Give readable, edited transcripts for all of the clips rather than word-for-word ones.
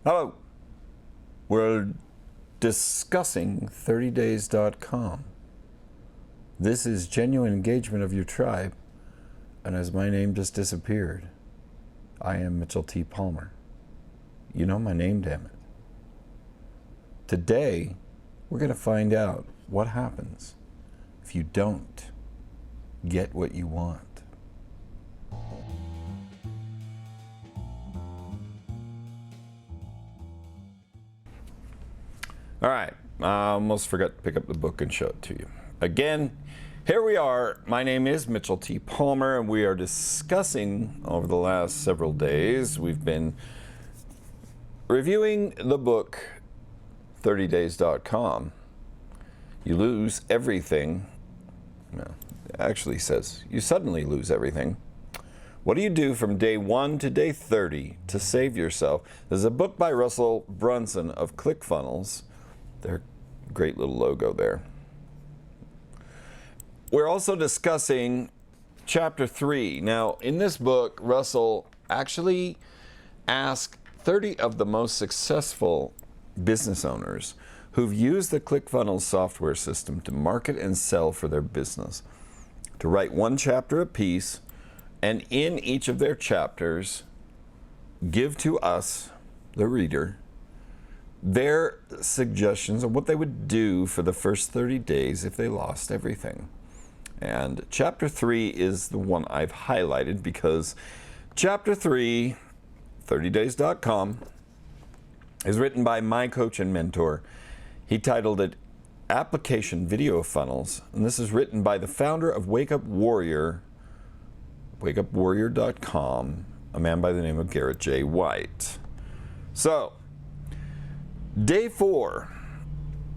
Hello. We're discussing 30days.com. This is genuine engagement of your tribe, and as my name just disappeared, I am Mitchell T. Palmer. You know my name, damn it. Today, we're going to find out what happens if you don't get what you want. All right, I almost forgot to pick up the book and show it to you. Again, here we are. My name is Mitchell T. Palmer, and we are discussing over the last several days, we've been reviewing the book 30days.com. You lose everything. No, it actually says you suddenly lose everything. What do you do from day 1 to day 30 to save yourself? There's a book by Russell Brunson of ClickFunnels. Their great little logo there. We're also discussing chapter 3. Now, in this book, Russell actually asked 30 of the most successful business owners who've used the ClickFunnels software system to market and sell for their business to write one chapter apiece, and in each of their chapters, give to us, the reader, their suggestions of what they would do for the first 30 days if they lost everything. And chapter 3 is the one I've highlighted because chapter 3, 30days.com, is written by my coach and mentor. He titled it Application Video Funnels, and this is written by the founder of Wake Up Warrior, wakeupwarrior.com, a man by the name of Garrett J. White. So, day 4.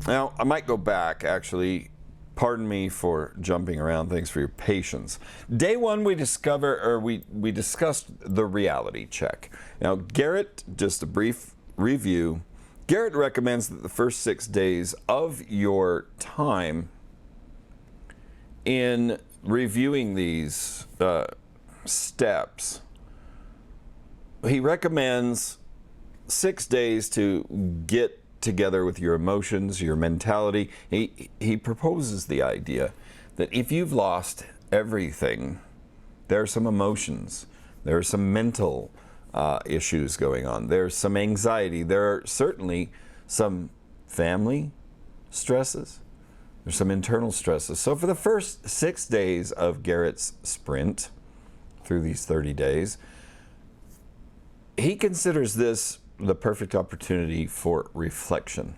Now, I might go back, actually. Pardon me for jumping around. Thanks for your patience. Day 1, we discussed the reality check. Now, Garrett, just a brief review. Garrett recommends that the first 6 days of your time in reviewing these steps, he recommends 6 days to get together with your emotions, your mentality. He proposes the idea that if you've lost everything, there are some emotions, there are some mental issues going on, there's some anxiety, there are certainly some family stresses, there's some internal stresses. So for the first 6 days of Garrett's sprint through these 30 days, he considers this the perfect opportunity for reflection.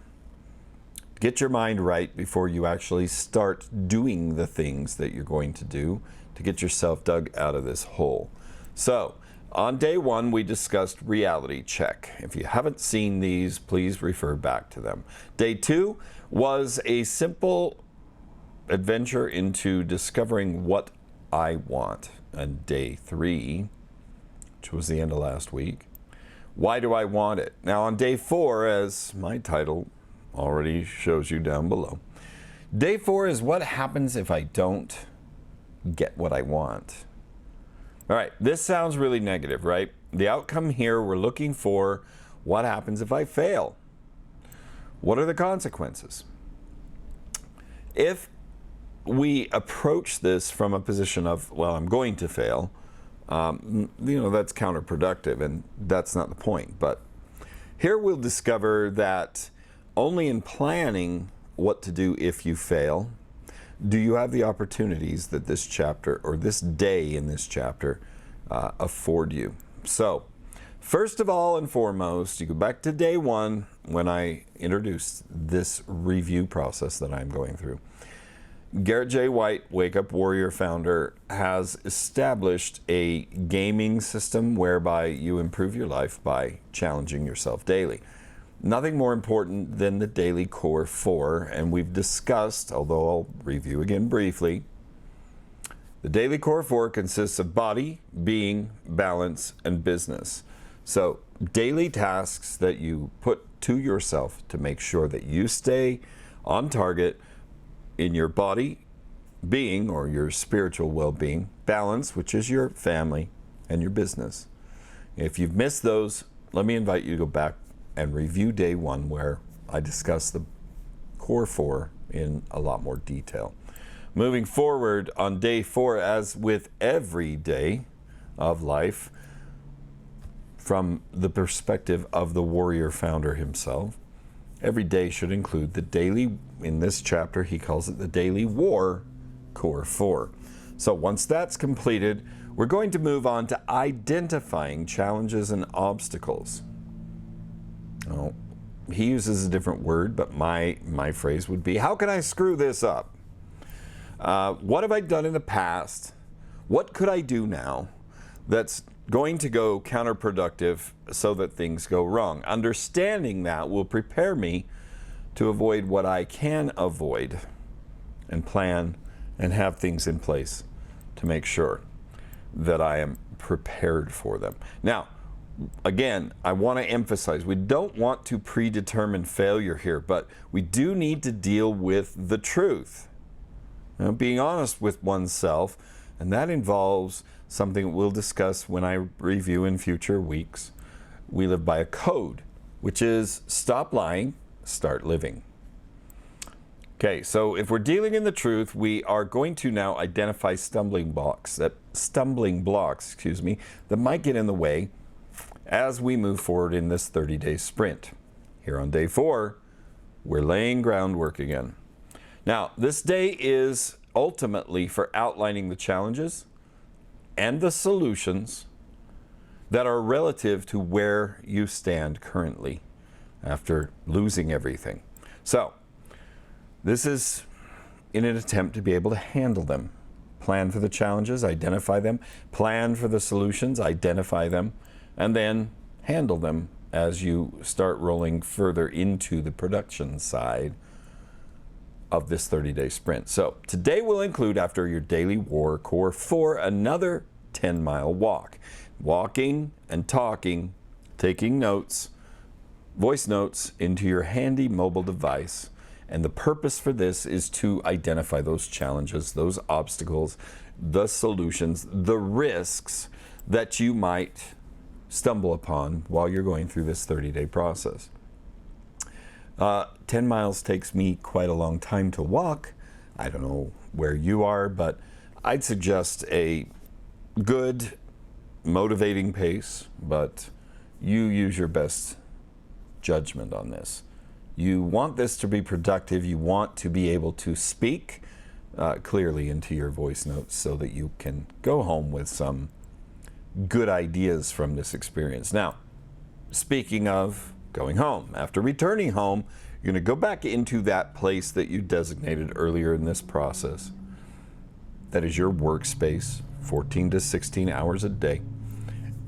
Get your mind right before you actually start doing the things that you're going to do to get yourself dug out of this hole. So, on day 1, we discussed reality check. If you haven't seen these, please refer back to them. Day 2 was a simple adventure into discovering what I want. And day 3, which was the end of last week, why do I want it? Now on day 4, as my title already shows you down below, day 4 is what happens if I don't get what I want. All right, this sounds really negative, right? The outcome here, we're looking for what happens if I fail. What are the consequences? If we approach this from a position of, well, I'm going to fail, that's counterproductive, and that's not the point. But here we'll discover that only in planning what to do if you fail do you have the opportunities that this chapter, or this day in this chapter, afford you. So, first of all and foremost, you go back to day 1 when I introduced this review process that I'm going through. Garrett J. White, Wake Up Warrior founder, has established a gaming system whereby you improve your life by challenging yourself daily. Nothing more important than the daily core 4, and we've discussed, although I'll review again briefly, the daily core 4 consists of body, being, balance, and business. So daily tasks that you put to yourself to make sure that you stay on target in your body, being, or your spiritual well-being, balance, which is your family, and your business. If you've missed those, let me invite you to go back and review day 1, where I discuss the core 4 in a lot more detail. Moving forward on day 4, as with every day of life, from the perspective of the warrior founder himself, every day should include the daily, in this chapter he calls it the daily war, core 4. So once that's completed, we're going to move on to identifying challenges and obstacles. Oh, he uses a different word, but my phrase would be, how can I screw this up? What have I done in the past? What could I do now that's going to go counterproductive so that things go wrong? Understanding that will prepare me to avoid what I can avoid, and plan and have things in place to make sure that I am prepared for them. Now, again, I want to emphasize, we don't want to predetermine failure here, but we do need to deal with the truth. Being honest with oneself, and that involves something we'll discuss when I review in future weeks. We live by a code, which is stop lying, start living. Okay, so if we're dealing in the truth, we are going to now identify stumbling blocks that might get in the way as we move forward in this 30-day sprint. Here on day 4, we're laying groundwork again. Now, this day is ultimately for outlining the challenges and the solutions that are relative to where you stand currently after losing everything. So, this is in an attempt to be able to handle them. Plan for the challenges, identify them, plan for the solutions, identify them, and then handle them as you start rolling further into the production side of this 30-day sprint. So today will include, after your daily war core 4, another 10-mile walk. Walking and talking, taking notes, voice notes into your handy mobile device. And the purpose for this is to identify those challenges, those obstacles, the solutions, the risks that you might stumble upon while you're going through this 30-day process. 10 miles takes me quite a long time to walk. I don't know where you are, but I'd suggest a good, motivating pace, but you use your best judgment on this. You want this to be productive. You want to be able to speak clearly into your voice notes so that you can go home with some good ideas from this experience. Now, speaking of going home, after returning home, you're going to go back into that place that you designated earlier in this process. That is your workspace, 14 to 16 hours a day.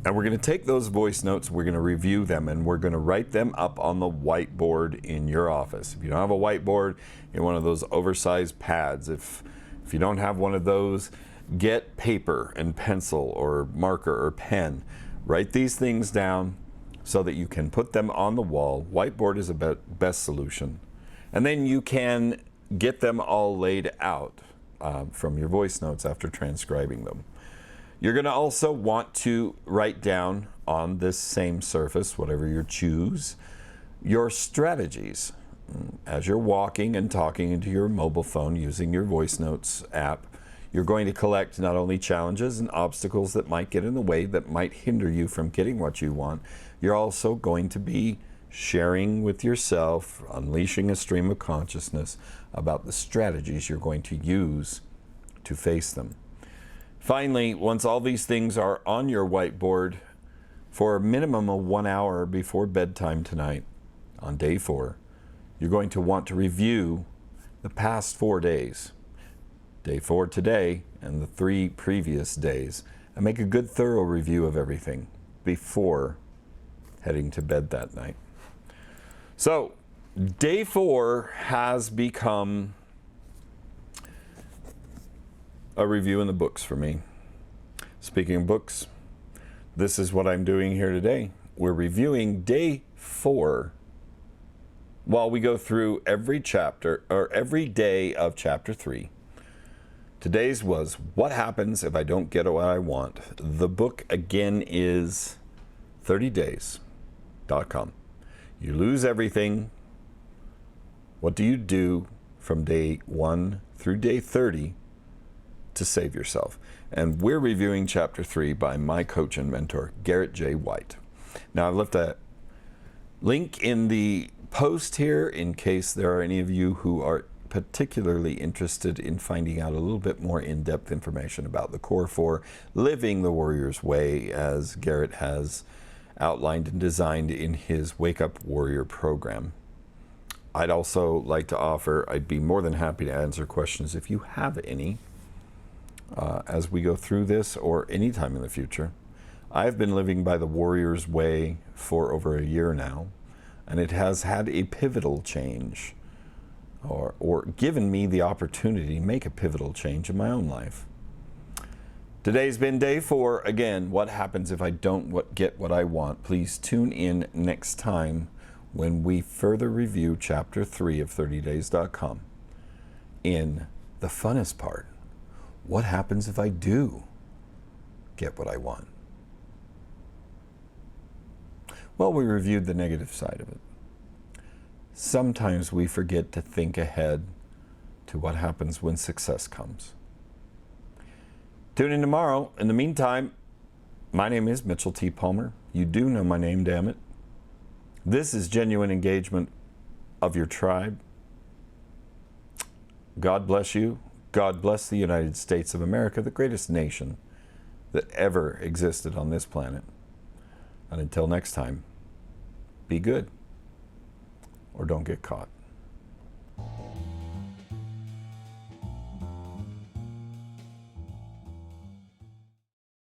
And we're going to take those voice notes, we're going to review them, and we're going to write them up on the whiteboard in your office. If you don't have a whiteboard, get one of those oversized pads. If you don't have one of those, get paper and pencil or marker or pen. Write these things down so that you can put them on the wall. Whiteboard is the best solution. And then you can get them all laid out from your voice notes after transcribing them. You're going to also want to write down on this same surface, whatever you choose, your strategies. As you're walking and talking into your mobile phone using your voice notes app, you're going to collect not only challenges and obstacles that might get in the way, that might hinder you from getting what you want. You're also going to be sharing with yourself, unleashing a stream of consciousness about the strategies you're going to use to face them. Finally, once all these things are on your whiteboard, for a minimum of 1 hour before bedtime tonight, on day 4, you're going to want to review the past 4 days. Day 4 today and the 3 previous days, and make a good thorough review of everything before heading to bed that night. So, day 4 has become a review in the books for me. Speaking of books, this is what I'm doing here today. We're reviewing day 4 while we go through every chapter, or every day of chapter 3. Today's was What Happens If I Don't Get What I Want. The book again is 30days.com. You lose everything. What do you do from day 1 through day 30 to save yourself? And we're reviewing chapter 3 by my coach and mentor, Garrett J. White. Now, I've left a link in the post here in case there are any of you who are particularly interested in finding out a little bit more in-depth information about the Core 4, living the Warrior's Way, as Garrett has outlined and designed in his Wake Up Warrior program. I'd also like to offer, I'd be more than happy to answer questions if you have any as we go through this or any time in the future. I've been living by the Warrior's Way for over a year now, and it has had a pivotal change, or given me the opportunity to make a pivotal change in my own life. Today's been day 4. Again, what happens if I don't get what I want? Please tune in next time when we further review chapter 3 of 30days.com. In the funnest part, what happens if I do get what I want? Well, we reviewed the negative side of it. Sometimes we forget to think ahead to what happens when success comes. Tune in tomorrow. In the meantime, my name is Mitchell T. Palmer. You do know my name, damn it. This is Genuine Engagement of Your Tribe. God bless you. God bless the United States of America, the greatest nation that ever existed on this planet. And until next time, be good or don't get caught.